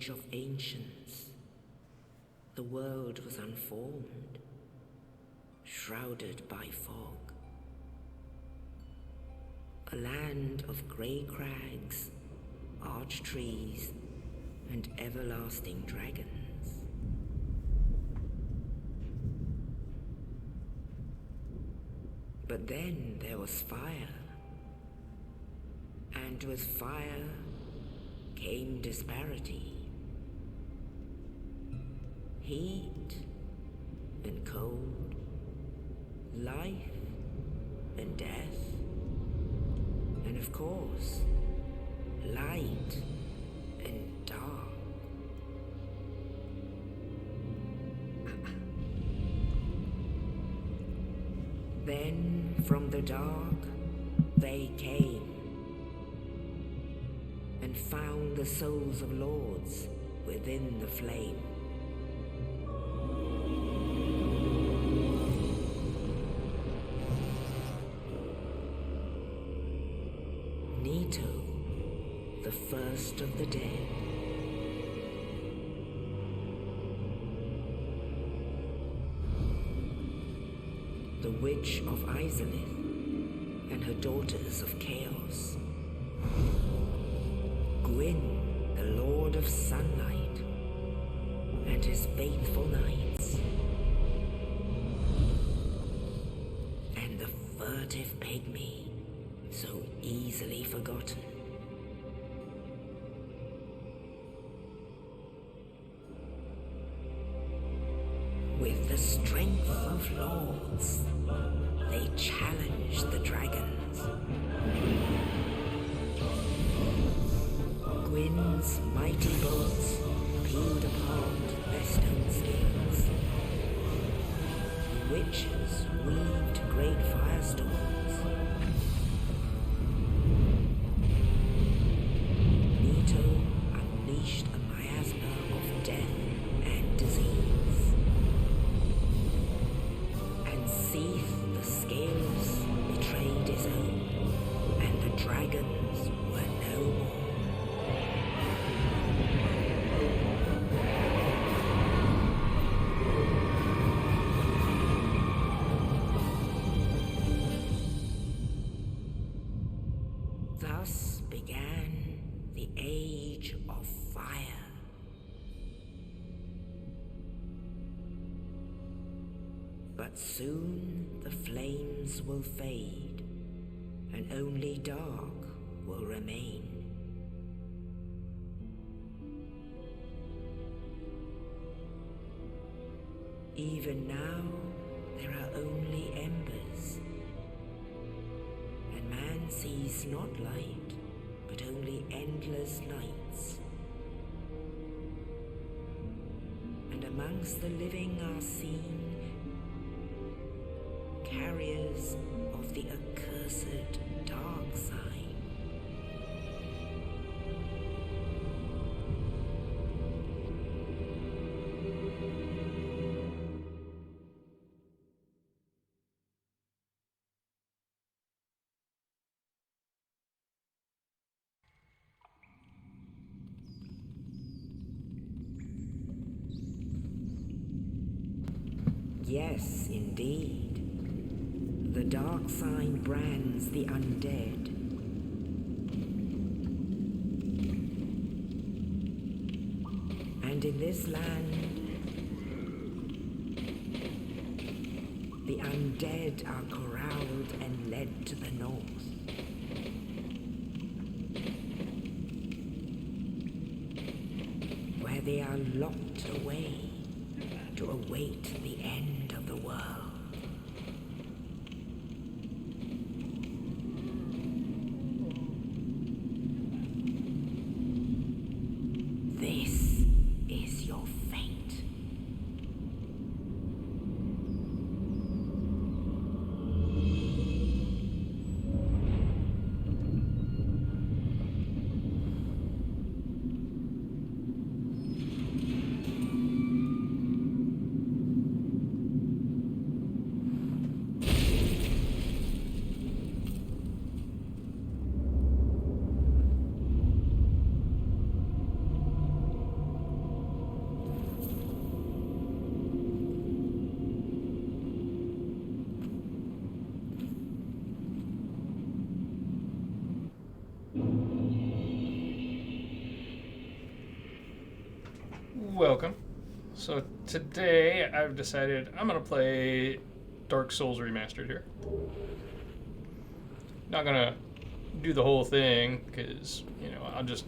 age of ancients. The world was unformed, shrouded by fog. A land of grey crags, arch trees, and everlasting dragons. But then there was fire. And with fire came disparity. Heat and cold, life and death, and of course, light and dark. Then from the dark they came and found the souls of lords within the flame. Nito, the first of the dead. The Witch of Izalith and her daughters of Chaos. Gwyn, the Lord of Sunlight, and his faithful knights. And the furtive pygmy, so easily forgotten. With the strength of lords, they challenged the dragons. Gwyn's mighty bolts peeled apart their stone spears. The witches weaved great firestorms. Nito unleashed a miasma of death and disease. And Seath the Scales betrayed his own, and the dragons were no more. Thus began the Age of Fire. But soon the flames will fade, and only dark will remain. Even now, there are only embers, and man sees not light, but only endless nights. And amongst the living are seen carriers of the accursed dark side. Yes, indeed. The dark sign brands the undead. And in this land, the undead are corralled and led to the north. Where they are locked away to await the end of the world. This is your fate. Welcome. So today I've decided I'm gonna play Dark Souls Remastered here. Not gonna do the whole thing because I'll just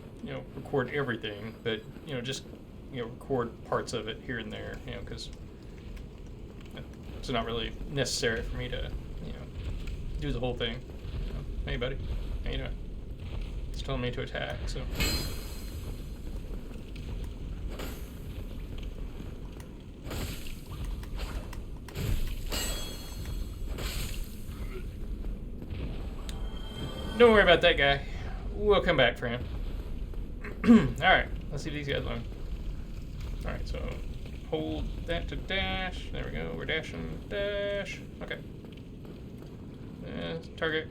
record everything, but just record parts of it here and there, because it's not really necessary for me to do the whole thing. Hey buddy, how you doing? It's telling me to attack, so. Don't worry about that guy. We'll come back for him. Alright, let's see if these guys learn. Alright, so hold that to dash. There we go. We're dashing. Dash. Okay. Target.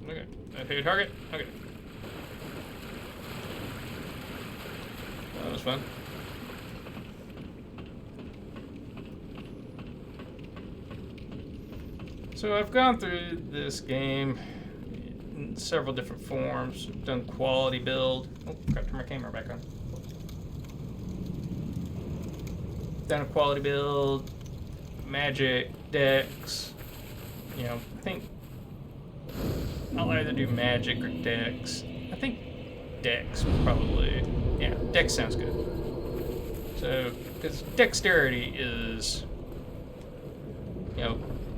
Okay. Okay, target. Okay. That was fun. So I've gone through this game in several different forms, done quality build. Oh, got to turn my camera back on. Done a quality build, magic, dex. I think I'll either do magic or dex. I think dex would probably, yeah, dex sounds good. So, because dexterity is,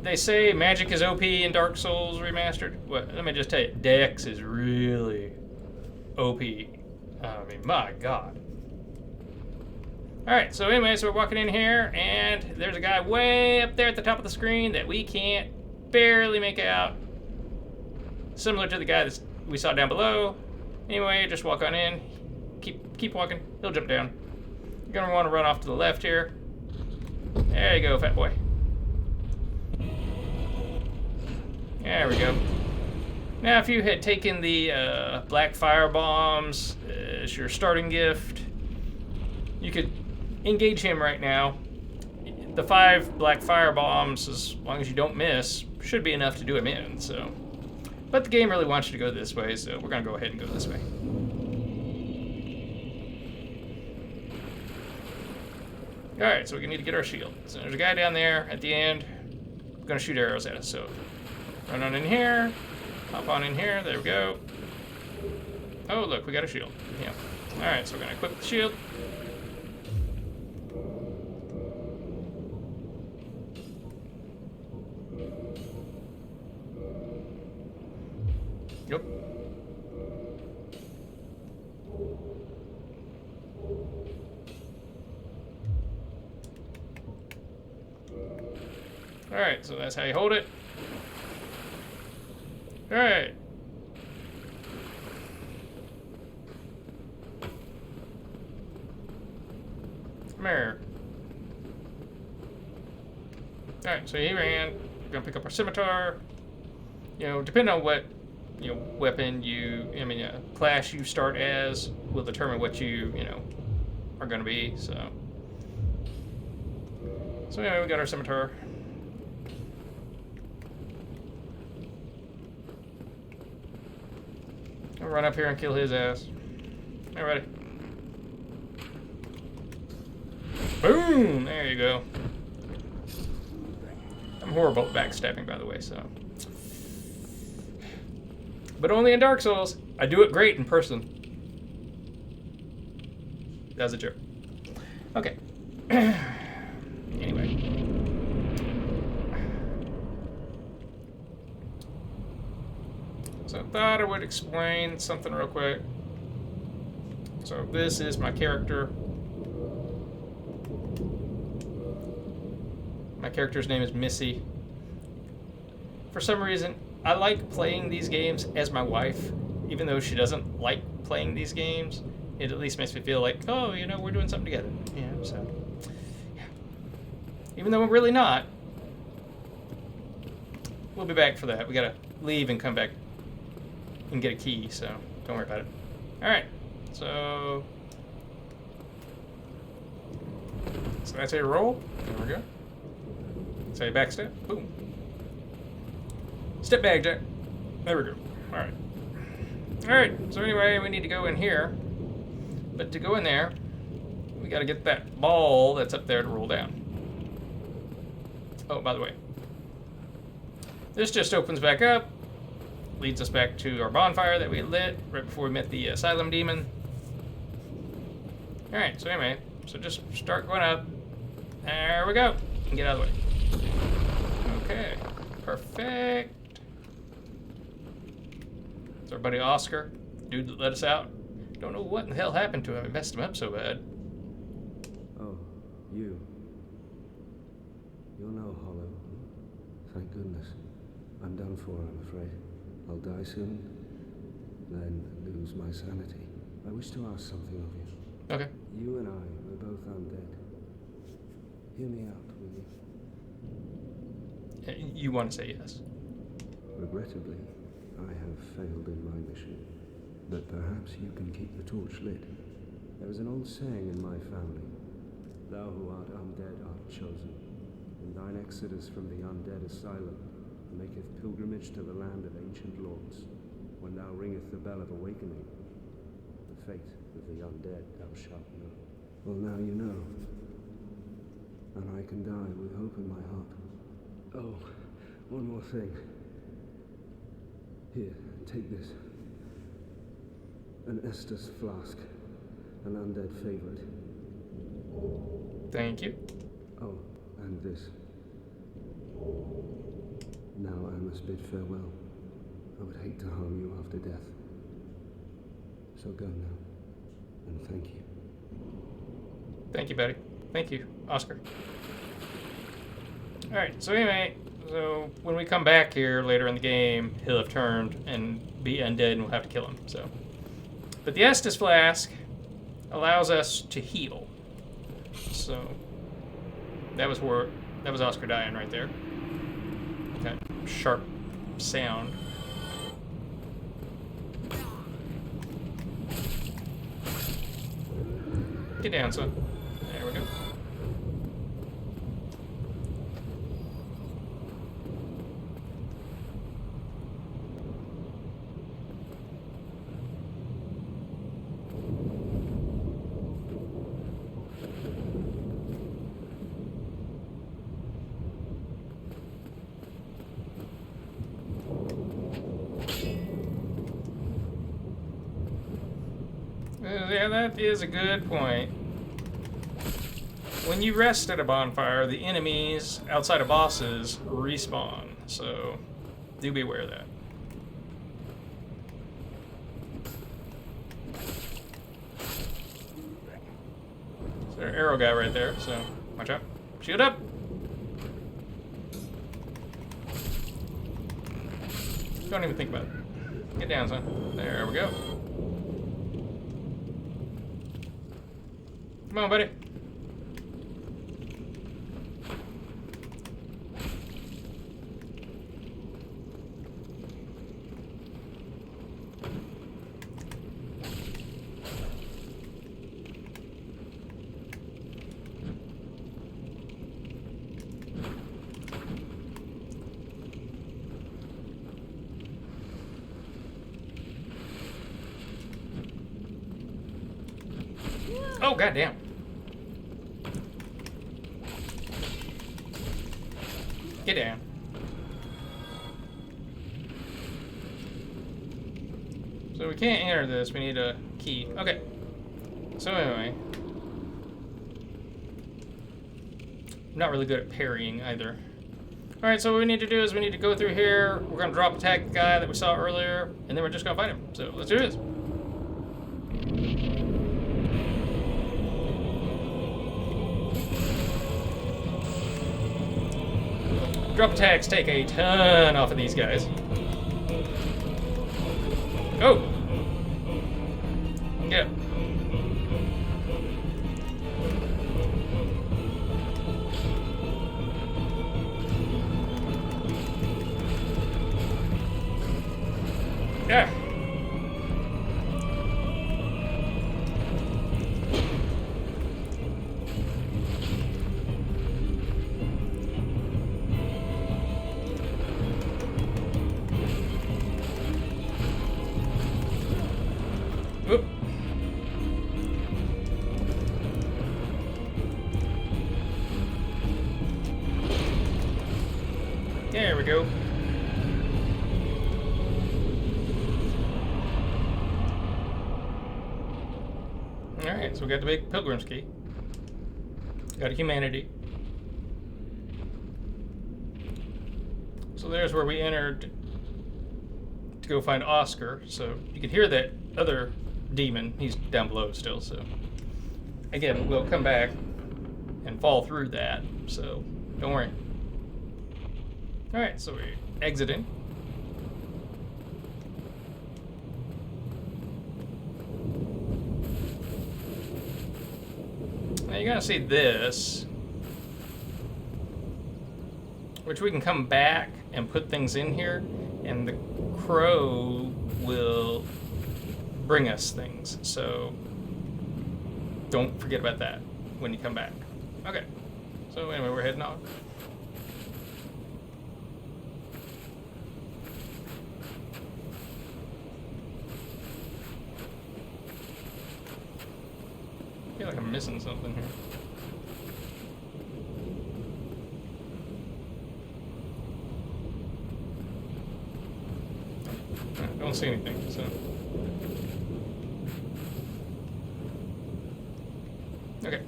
they say magic is OP in Dark Souls Remastered. Well, let me just tell you, Dex is really OP. I mean, my God. Alright, so anyway, so we're walking in here, and there's a guy way up there at the top of the screen that we can't barely make out. Similar to the guy that we saw down below. Anyway, just walk on in. Keep walking. He'll jump down. You're going to want to run off to the left here. There you go, fat boy. There we go. Now, if you had taken the black fire bombs as your starting gift, you could engage him right now. The 5 black fire bombs, as long as you don't miss, should be enough to do him in. So, but the game really wants you to go this way, so we're gonna go ahead and go this way. All right, so we need to get our shield. So there's a guy down there at the end, gonna shoot arrows at us. So. Run on in here, hop on in here, there we go. Oh, look, we got a shield. Yeah. Alright, so we're gonna equip the shield. Yep. Alright, so that's how you hold it. Alright. Come here. Alright, so he ran. We're gonna pick up our scimitar. Depending on what weapon class you start as will determine what you are gonna be. So anyway, we got our scimitar. I'll run up here and kill his ass. All right, ready? Boom! There you go. I'm horrible at backstabbing, by the way, so. But only in Dark Souls. I do it great in person. That was a joke. Okay. Anyway. So I thought I would explain something real quick. So this is my character. My character's name is Missy. For some reason, I like playing these games as my wife, even though she doesn't like playing these games. It at least makes me feel like, oh, we're doing something together. So, yeah. Even though we're really not. We'll be back for that. We gotta leave and come back and get a key, so don't worry about it. Alright, so that's how you roll. There we go. That's how you backstep. Boom. Step back, Jack. There we go. Alright. Alright, so anyway, we need to go in here. But to go in there, we gotta get that ball that's up there to roll down. Oh, by the way, this just opens back up, leads us back to our bonfire that we lit right before we met the Asylum demon. Alright, so anyway, so just start going up. There we go. And get out of the way. Okay, perfect. It's our buddy Oscar, dude that let us out. Don't know what in the hell happened to him. It messed him up so bad. Oh, you. You're no hollow. Thank goodness. I'm done for, I'm afraid. I'll die soon, then lose my sanity. I wish to ask something of you. Okay. You and I, we're both undead. Hear me out, will you? You want to say yes. Regrettably, I have failed in my mission. But perhaps you can keep the torch lit. There is an old saying in my family. Thou who art undead art chosen. And thine exodus from the Undead Asylum maketh pilgrimage to the land of ancient lords. When thou ringeth the bell of awakening, the fate of the undead thou shalt know. Well, now you know. And I can die with hope in my heart. Oh, one more thing. Here, take this. An Estus Flask. An undead favorite. Thank you. Oh, and this. Now I must bid farewell. I would hate to harm you after death. So go now, and thank you. Thank you, buddy. Thank you, Oscar. Alright, so anyway, so when we come back here later in the game, he'll have turned and be undead and we'll have to kill him, so. But the Estus Flask allows us to heal. So, that was Oscar dying right there. That sharp sound. Get down, son. There we go. Yeah, that is a good point. When you rest at a bonfire, the enemies outside of bosses respawn, so do be aware of that. There's our arrow guy right there, so watch out. Shoot up! Don't even think about it. Get down, son. There we go. Come on, buddy. Oh, goddamn. Get down. So we can't enter this, we need a key. Okay. So anyway. I'm not really good at parrying either. Alright, so what we need to do is we need to go through here. We're going to drop attack the guy that we saw earlier, and then we're just going to fight him. So let's do this. Drop attacks take a ton off of these guys. Oh! Yeah. Yeah. There we go. Alright, so we got the big pilgrim's key. Got a humanity. So there's where we entered to go find Oscar. So you can hear that other demon. He's down below still, so again, we'll come back and fall through that, so don't worry. Alright, so we're exiting. Now you're gonna see this, which we can come back and put things in here, and the crow will bring us things, so don't forget about that when you come back. Okay, so anyway, we're heading on. I feel like I'm missing something here. I don't see anything, so. Okay.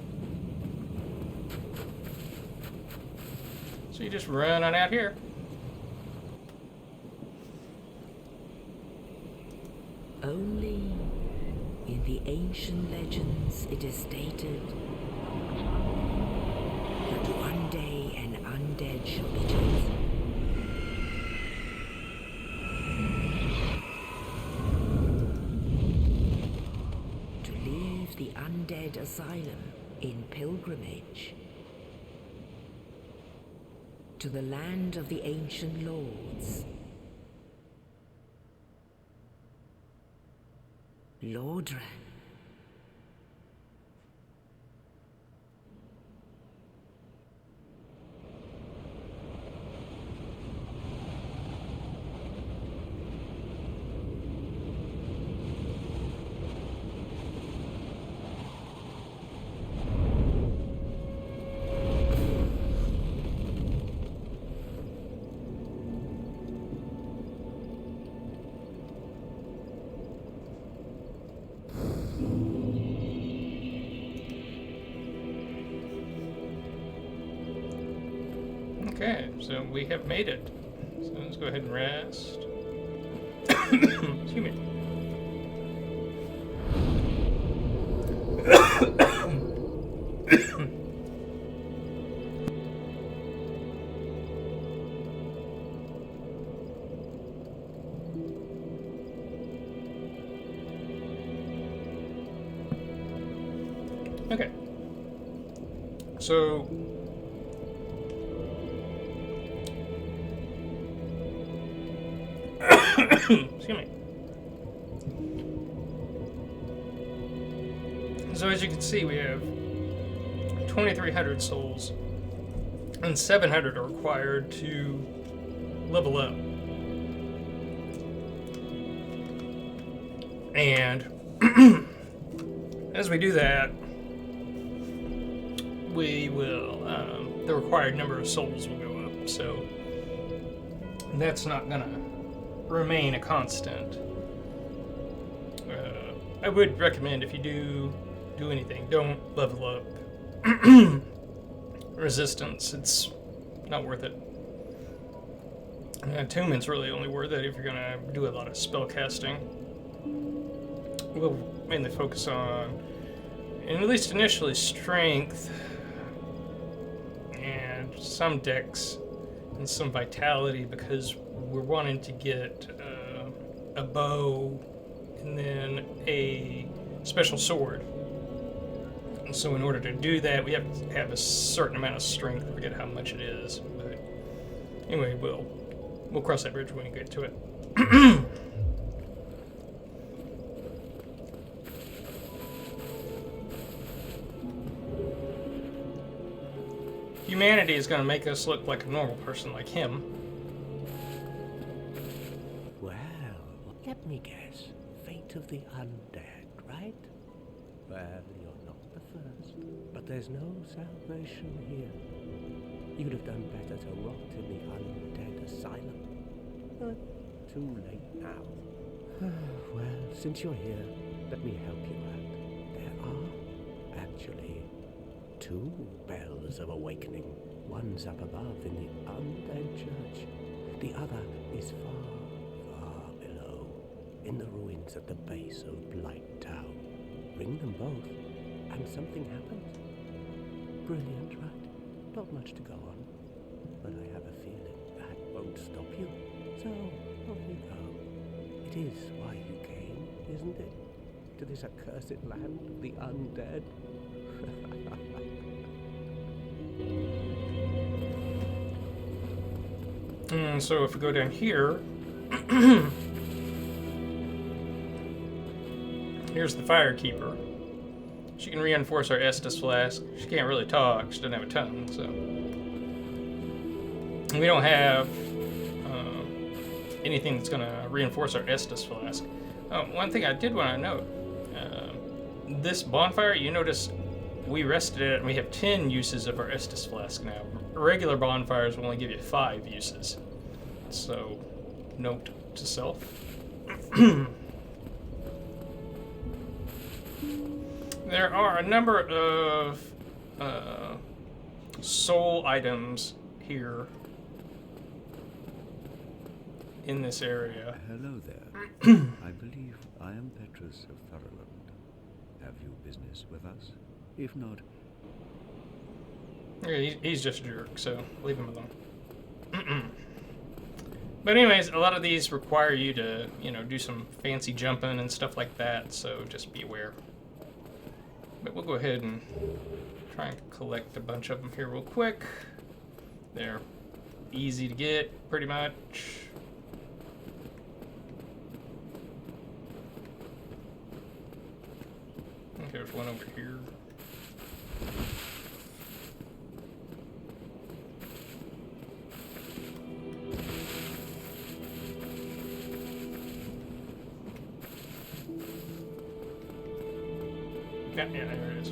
So you just run on out here. Only in the ancient legends it is stated that one day an undead shall be chosen. To leave the Undead Asylum in pilgrimage to the land of the ancient lords. Lordran. Okay, so we have made it. So let's go ahead and rest. Excuse me. Okay. So excuse me. So as you can see, we have 2,300 souls, and 700 are required to level up. And as we do that, we will, the required number of souls will go up. So that's not gonna remain a constant. I would recommend, if you do anything, don't level up resistance. It's not worth it. Attunement's really only worth it if you're gonna do a lot of spell casting. We'll mainly focus on, and at least initially, strength and some dex and some vitality, because we're wanting to get a bow and then a special sword. And so in order to do that, we have to have a certain amount of strength. I forget how much it is, but anyway, we'll cross that bridge when we get to it. Humanity is going to make us look like a normal person like him. Well, let me guess. Fate of the undead, right? Well, you're not the first. But there's no salvation here. You'd have done better to rot in the undead Asylum. But too late now. Well, since you're here, let me help you out. There are actually 2 bells of awakening. One's up above in the Undead Church. The other is far, far below, in the ruins at the base of Blight Town. Ring them both, and something happens. Brilliant, right? Not much to go on. But I have a feeling that won't stop you. So, off you go. It is why you came, isn't it? To this accursed land of the undead? So if we go down here, here's the Firekeeper. She can reinforce our Estus Flask. She can't really talk. She doesn't have a tongue, so. And we don't have anything that's going to reinforce our Estus Flask. One thing I did want to note, this bonfire, you notice we rested it and we have 10 uses of our Estus Flask now. Regular bonfires will only give you 5 uses. So, note to self. There are a number of soul items here in this area. Hello there. I believe I am Petrus of Firelink. Have you business with us? If not... Yeah, he's just a jerk, so leave him alone. But anyways, a lot of these require you to, do some fancy jumping and stuff like that, so just be aware. But we'll go ahead and try and collect a bunch of them here real quick. They're easy to get, pretty much. Okay, there's one over here. Yeah, there it is.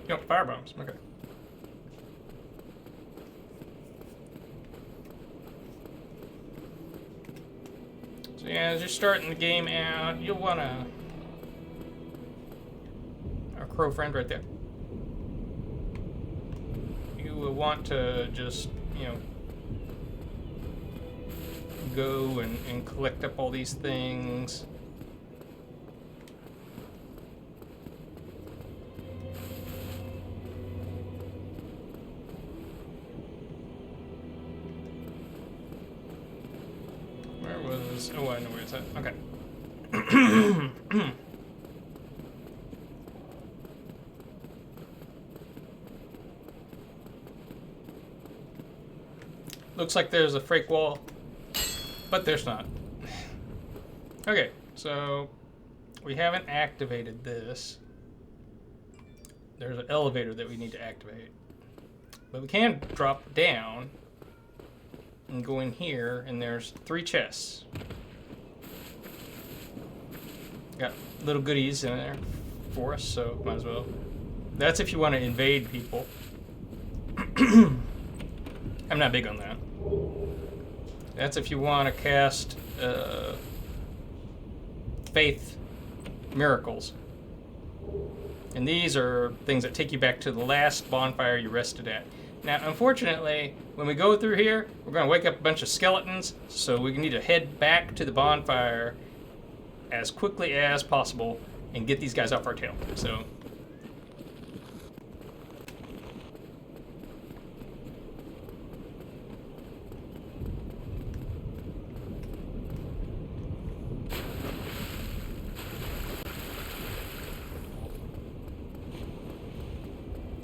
Yep, firebombs. Okay. So yeah, as you're starting the game out, you'll want to... Our crow friend right there. You will want to just, go and collect up all these things. Where was... Oh, I know where it's at. Okay. Looks like there's a freak wall. But there's not. Okay, so we haven't activated this. There's an elevator that we need to activate. But we can drop down and go in here, and there's 3 chests. Got little goodies in there for us, so might as well. That's if you want to invade people. I'm not big on that. That's if you want to cast faith miracles. And these are things that take you back to the last bonfire you rested at. Now, unfortunately, when we go through here, we're going to wake up a bunch of skeletons, so we need to head back to the bonfire as quickly as possible and get these guys off our tail. So...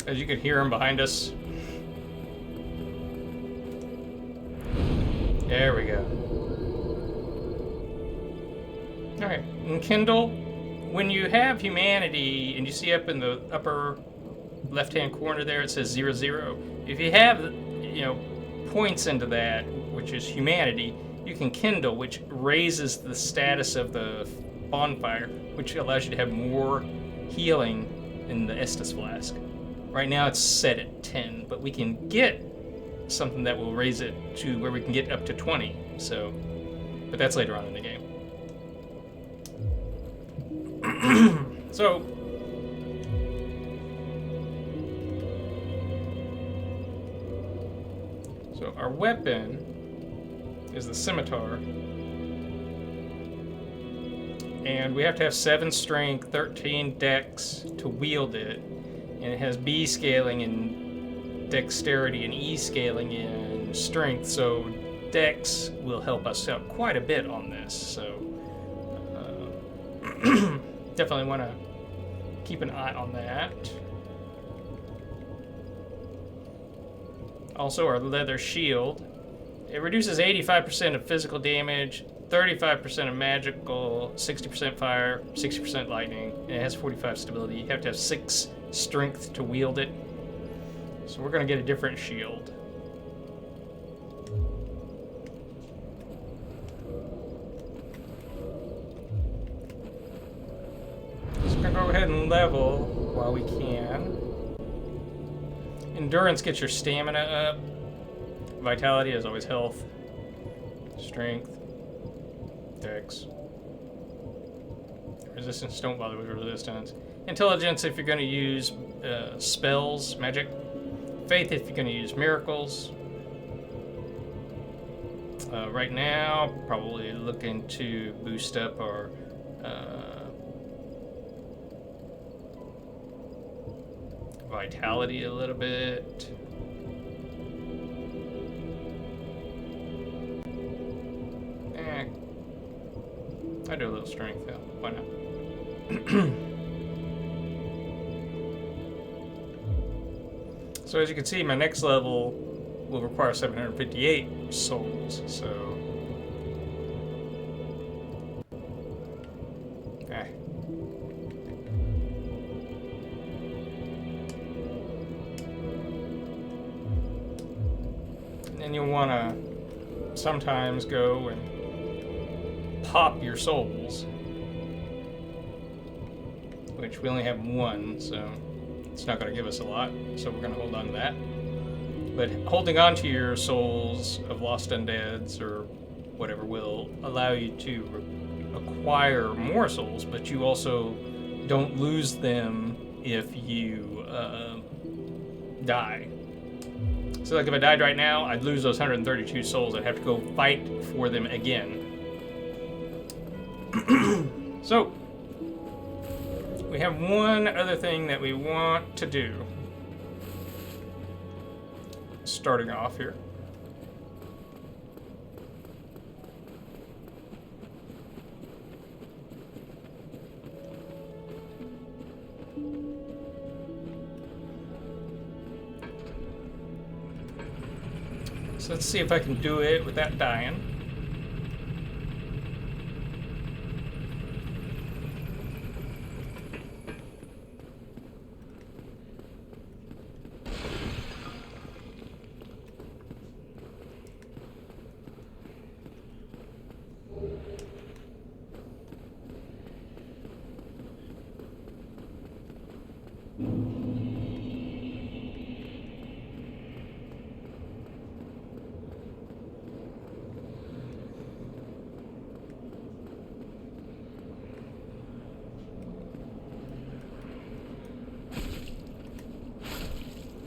as you can hear them behind us. There we go. Alright, and Kindle, when you have humanity, and you see up in the upper left-hand corner there, it says 00. If you have, points into that, which is humanity, you can kindle, which raises the status of the bonfire, which allows you to have more healing in the Estus Flask. Right now it's set at 10, but we can get something that will raise it to where we can get up to 20. So, but that's later on in the game. So, our weapon is the Scimitar. And we have to have 7 strength, 13 dex to wield it. And it has B scaling in dexterity and E scaling in strength. So dex will help us out quite a bit on this. So definitely want to keep an eye on that. Also, our leather shield. It reduces 85% of physical damage, 35% of magical, 60% fire, 60% lightning, and it has 45 stability. You have to have 6 strength to wield it. So we're going to get a different shield. So we're going to go ahead and level while we can. Endurance gets your stamina up. Vitality is always health. Strength. Dex. Resistance, don't bother with resistance. Intelligence if you're going to use spells, magic. Faith if you're going to use miracles. Right now, probably looking to boost up our vitality a little bit. I do a little strength though. Why not? So as you can see, my next level will require 758 souls. So and you'll want to sometimes go and pop your souls, which we only have 1, so it's not going to give us a lot, so we're going to hold on to that. But holding on to your souls of lost undeads or whatever will allow you to acquire more souls, but you also don't lose them if you die. So like if I died right now, I'd lose those 132 souls. I'd have to go fight for them again. So, we have one other thing that we want to do. Starting off here. So let's see if I can do it without dying.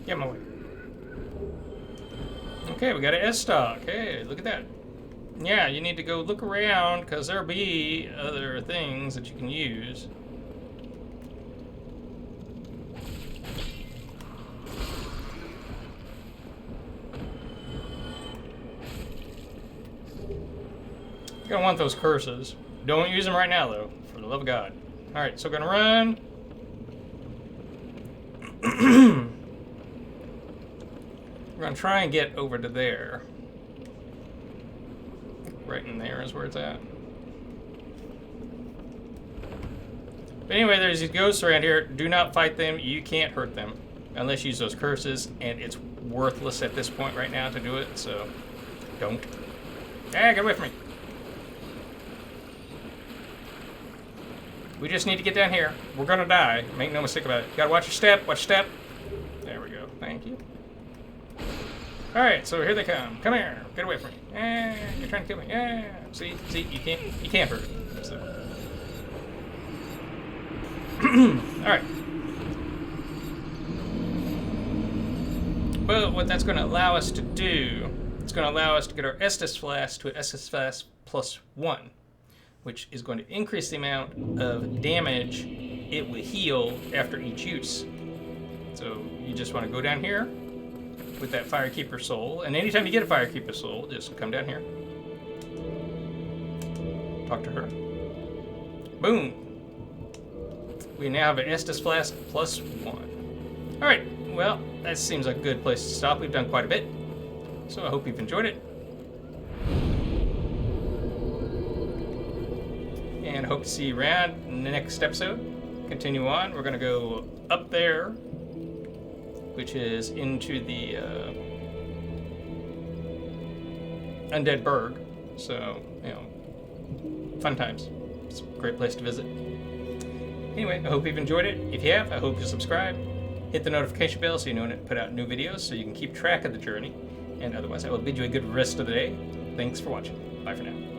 Get my way. Okay, we got an S-stock. Hey, look at that. Yeah, you need to go look around because there'll be other things that you can use. You're gonna want those curses. Don't use them right now, though, for the love of God. All right, so we're gonna run. We're gonna try and get over to there. Right in there is where it's at. But anyway, there's these ghosts around here. Do not fight them. You can't hurt them unless you use those curses, and it's worthless at this point right now to do it, so don't. Ah, get away from me. We just need to get down here. We're gonna die. Make no mistake about it. You gotta watch your step. Watch your step. There we go. Thank you. All right, so here they come. Come here. Get away from me. You're trying to kill me. See, you can't hurt. So. All right. Well, what that's going to allow us to do, it's going to allow us to get our Estus Flask to an Estus Flask +1, which is going to increase the amount of damage it will heal after each use. So you just want to go down here with that Firekeeper Soul, and anytime you get a Firekeeper Soul, just come down here. Talk to her. Boom. We now have an Estus Flask +1. All right. Well, that seems like a good place to stop. We've done quite a bit, so I hope you've enjoyed it. And I hope to see you around in the next episode. Continue on. We're going to go up there, which is into the Undead Burg. So, you know, fun times. It's a great place to visit. Anyway, I hope you've enjoyed it. If you have, I hope you subscribe. Hit the notification bell so you know when I put out new videos so you can keep track of the journey. And otherwise, I will bid you a good rest of the day. Thanks for watching. Bye for now.